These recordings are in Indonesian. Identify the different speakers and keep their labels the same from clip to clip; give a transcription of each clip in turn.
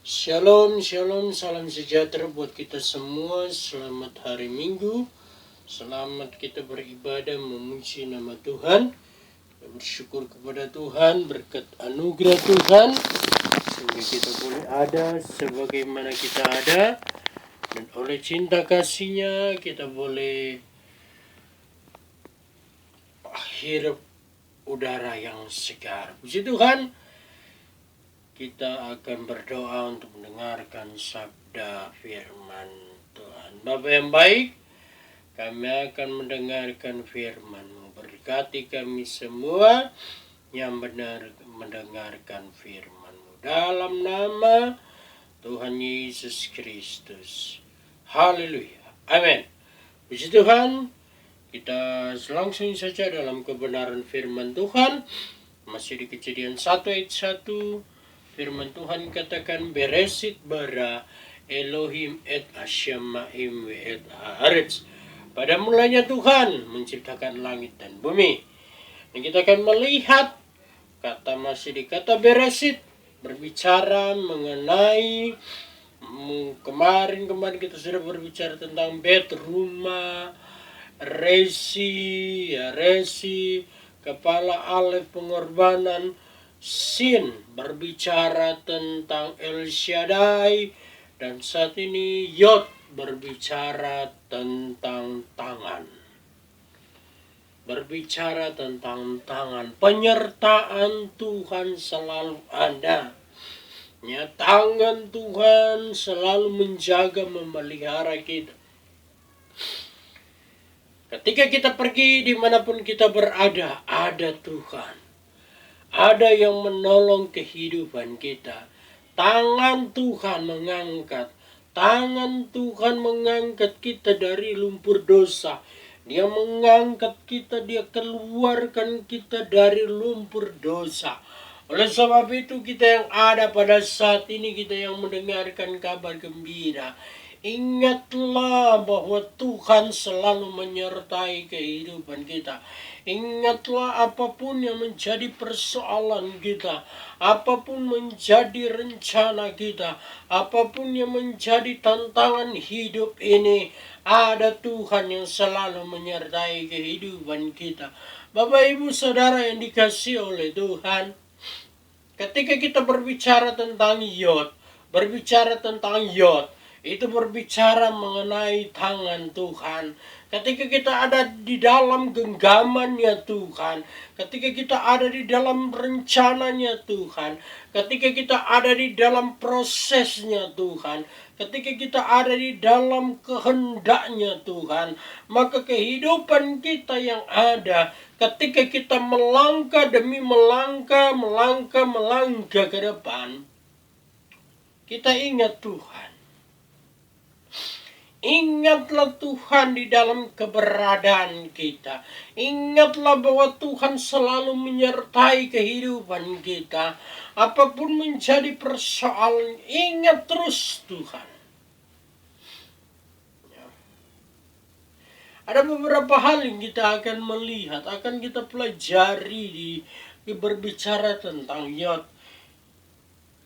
Speaker 1: Shalom, shalom, salam sejahtera buat kita semua. Selamat hari Minggu. Selamat kita beribadah memuji nama Tuhan. Bersyukur kepada Tuhan berkat anugerah Tuhan sehingga kita boleh ada sebagaimana kita ada, dan oleh cinta kasih-Nya kita boleh hirup udara yang segar. Puji Tuhan. Kita akan berdoa untuk mendengarkan sabda firman Tuhan. Bapa yang baik, kami akan mendengarkan firman-Mu. Berkati kami semua yang benar mendengarkan firman-Mu. Dalam nama Tuhan Yesus Kristus. Haleluya. Amin. Puji Tuhan. Kita langsung saja dalam kebenaran firman Tuhan. Masih di Kejadian 1 ayat 1. Firman Tuhan katakan, Beresit bara Elohim et Hashemayim et haaretz. Pada mulanya Tuhan menciptakan langit dan bumi. Dan kita akan melihat kata masih di kata Beresit berbicara mengenai kemarin kita sudah berbicara tentang bet, rumah, resi, kepala, alef, pengorbanan, Sin berbicara tentang El Shaddai, dan saat ini Yod berbicara tentang tangan. Berbicara tentang tangan. Penyertaan Tuhan selalu ada. Ya, tangan Tuhan selalu menjaga, memelihara kita. Ketika kita pergi dimanapun kita berada, ada Tuhan. Ada yang menolong kehidupan kita. Tangan Tuhan mengangkat. Tangan Tuhan mengangkat kita dari lumpur dosa. Dia mengangkat kita, Dia keluarkan kita dari lumpur dosa. Oleh sebab itu kita yang ada pada saat ini, kita yang mendengarkan kabar gembira, ingatlah bahwa Tuhan selalu menyertai kehidupan kita. Ingatlah apapun yang menjadi persoalan kita, apapun menjadi rencana kita, apapun yang menjadi tantangan hidup ini, ada Tuhan yang selalu menyertai kehidupan kita. Bapak, Ibu, Saudara yang dikasihi oleh Tuhan, ketika kita berbicara tentang Yod, itu berbicara mengenai tangan Tuhan. Ketika kita ada di dalam genggamannya Tuhan, ketika kita ada di dalam rencananya Tuhan, ketika kita ada di dalam prosesnya Tuhan, ketika kita ada di dalam kehendaknya Tuhan, maka kehidupan kita yang ada, ketika kita melangkah demi melangkah ke depan, kita ingat Tuhan. Ingatlah Tuhan di dalam keberadaan kita. Ingatlah bahwa Tuhan selalu menyertai kehidupan kita. Apapun menjadi persoalan, ingat terus Tuhan. Ada beberapa hal yang kita akan melihat, akan kita pelajari di berbicara tentang Yod.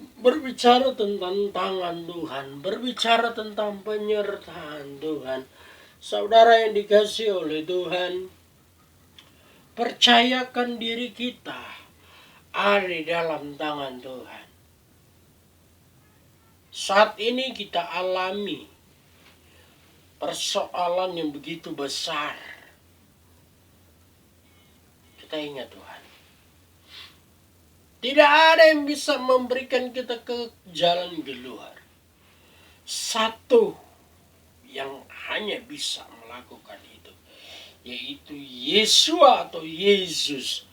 Speaker 1: Berbicara tentang tangan Tuhan, berbicara tentang penyertaan Tuhan. Saudara yang dikasihi oleh Tuhan, percayakan diri kita ada di dalam tangan Tuhan. Saat ini kita alami persoalan yang begitu besar. Kita ingat Tuhan. Tidak ada yang bisa memberikan kita ke jalan keluar. Satu yang hanya bisa melakukan itu, yaitu Yesua atau Yesus.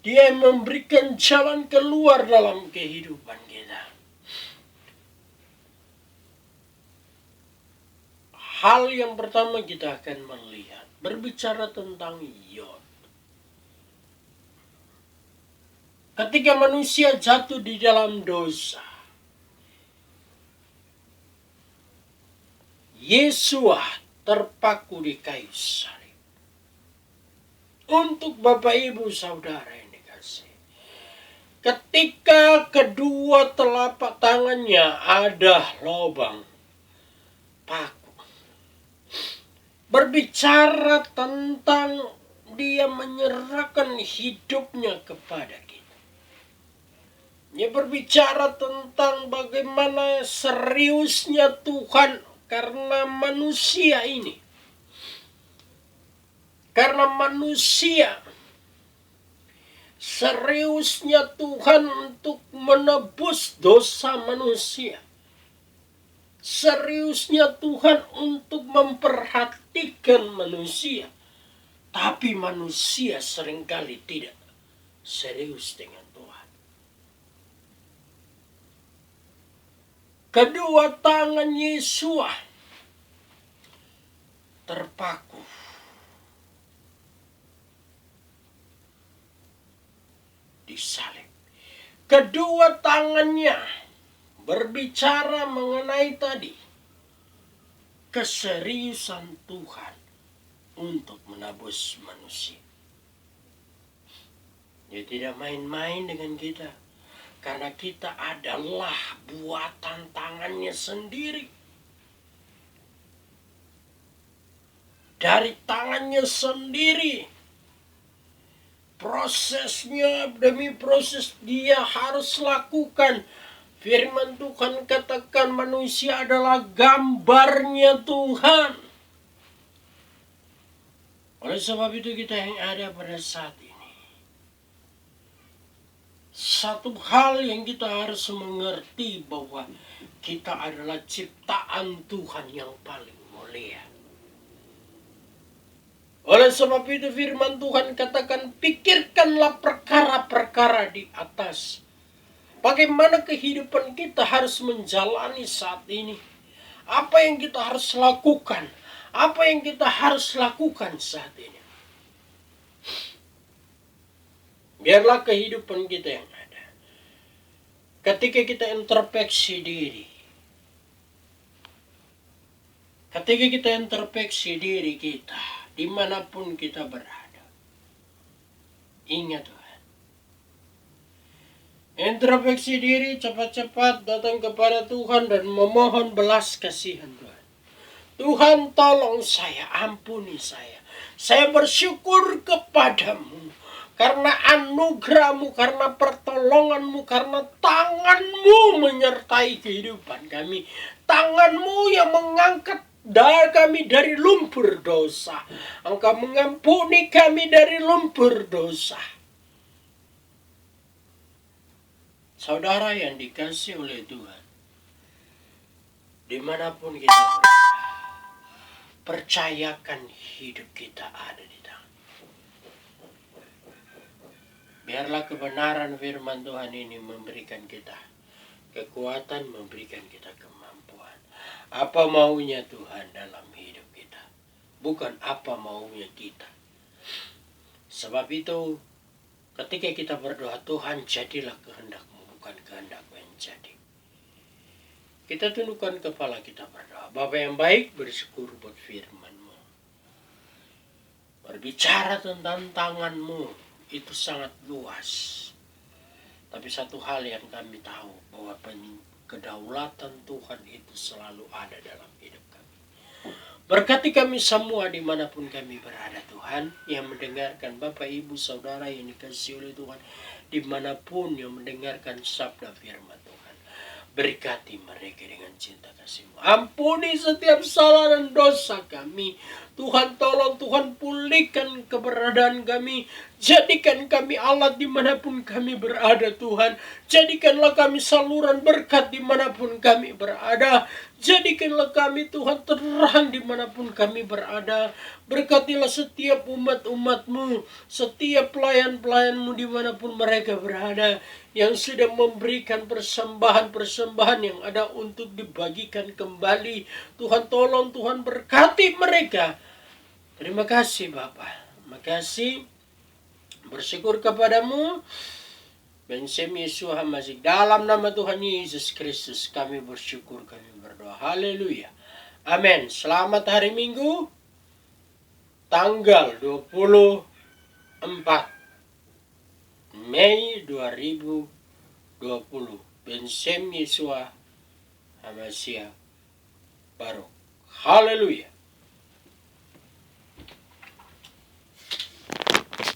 Speaker 1: Dia memberikan jalan keluar dalam kehidupan kita. Hal yang pertama kita akan melihat, berbicara tentang Yod. Ketika manusia jatuh di dalam dosa, Yesua terpaku di kayu salib. Untuk Bapak, Ibu, Saudara yang dikasihi, ketika kedua telapak tangannya ada lubang paku. Berbicara tentang dia menyerahkan hidupnya kepada kita. Dia berbicara tentang bagaimana seriusnya Tuhan karena manusia ini. Karena manusia, seriusnya Tuhan untuk menebus dosa manusia. Seriusnya Tuhan untuk memperhatikan manusia. Tapi manusia seringkali tidak serius dengan Tuhan. Kedua tangan Yesus terpaku. Disalib. Kedua tangannya berbicara mengenai tadi keseriusan Tuhan untuk menebus manusia. Dia tidak main-main dengan kita, karena kita adalah buatan tangannya sendiri. Dari tangannya sendiri. Prosesnya demi proses dia harus lakukan. Firman Tuhan katakan manusia adalah gambarnya Tuhan. Oleh sebab itu kita yang ada pada saat ini, satu hal yang kita harus mengerti bahwa kita adalah ciptaan Tuhan yang paling mulia. Oleh sebab itu firman Tuhan katakan, pikirkanlah perkara-perkara di atas. Bagaimana kehidupan kita harus menjalani saat ini. Apa yang kita harus lakukan. Apa yang kita harus lakukan saat ini. Biarlah kehidupan kita yang ada. Ketika kita introspeksi diri. Ketika kita introspeksi diri kita. Dimanapun kita berada. Ingat Tuhan. Introspeksi diri, cepat-cepat datang kepada Tuhan dan memohon belas kasihan Tuhan. Tuhan tolong saya, ampuni saya. Saya bersyukur kepadamu. Karena anugerah-Mu, karena pertolongan-Mu, karena tangan-Mu menyertai kehidupan kami. Tangan-Mu yang mengangkat kami dari lumpur dosa. Engkau mengampuni kami dari lumpur dosa. Saudara yang dikasih oleh Tuhan, dimanapun kita berada, percayakan hidup kita ada di tangan. Biarlah kebenaran firman Tuhan ini memberikan kita kekuatan, memberikan kita kemampuan. Apa maunya Tuhan dalam hidup kita, bukan apa maunya kita. Sebab itu ketika kita berdoa, Tuhan jadilah kehendak-Mu, bukan kehendak-Ku yang jadi. Kita tundukkan kepala kita berdoa. Bapa yang baik, bersyukur buat firman-Mu. Berbicara tentang tangan-Mu itu sangat luas. Tapi satu hal yang kami tahu, bahwa kedaulatan Tuhan itu selalu ada dalam hidup kami. Berkati kami semua dimanapun kami berada Tuhan, yang mendengarkan Bapak Ibu Saudara yang dikasihi oleh Tuhan, dimanapun yang mendengarkan sabda firman Tuhan. Berkati mereka dengan cinta kasih-Mu. Ampuni setiap salah dan dosa kami. Tuhan tolong, Tuhan pulihkan keberadaan kami. Jadikan kami alat dimanapun kami berada Tuhan. Jadikanlah kami saluran berkat dimanapun kami berada. Jadikanlah kami Tuhan terang dimanapun kami berada. Berkatilah setiap umat-umat-Mu, setiap pelayan-pelayan-Mu dimanapun mereka berada, yang sudah memberikan persembahan-persembahan yang ada untuk dibagikan kembali. Tuhan tolong, Tuhan berkati mereka. Terima kasih Bapa. Terima kasih. Bersyukur kepadamu. Bensem Yesus Masih. Dalam nama Tuhan Yesus Kristus kami bersyukur, kami berdoa. Haleluya. Amin. Selamat hari Minggu. Tanggal 24 Mei 2020. 2020. Bensem Yesua Hamashiach Baruch. Haleluya.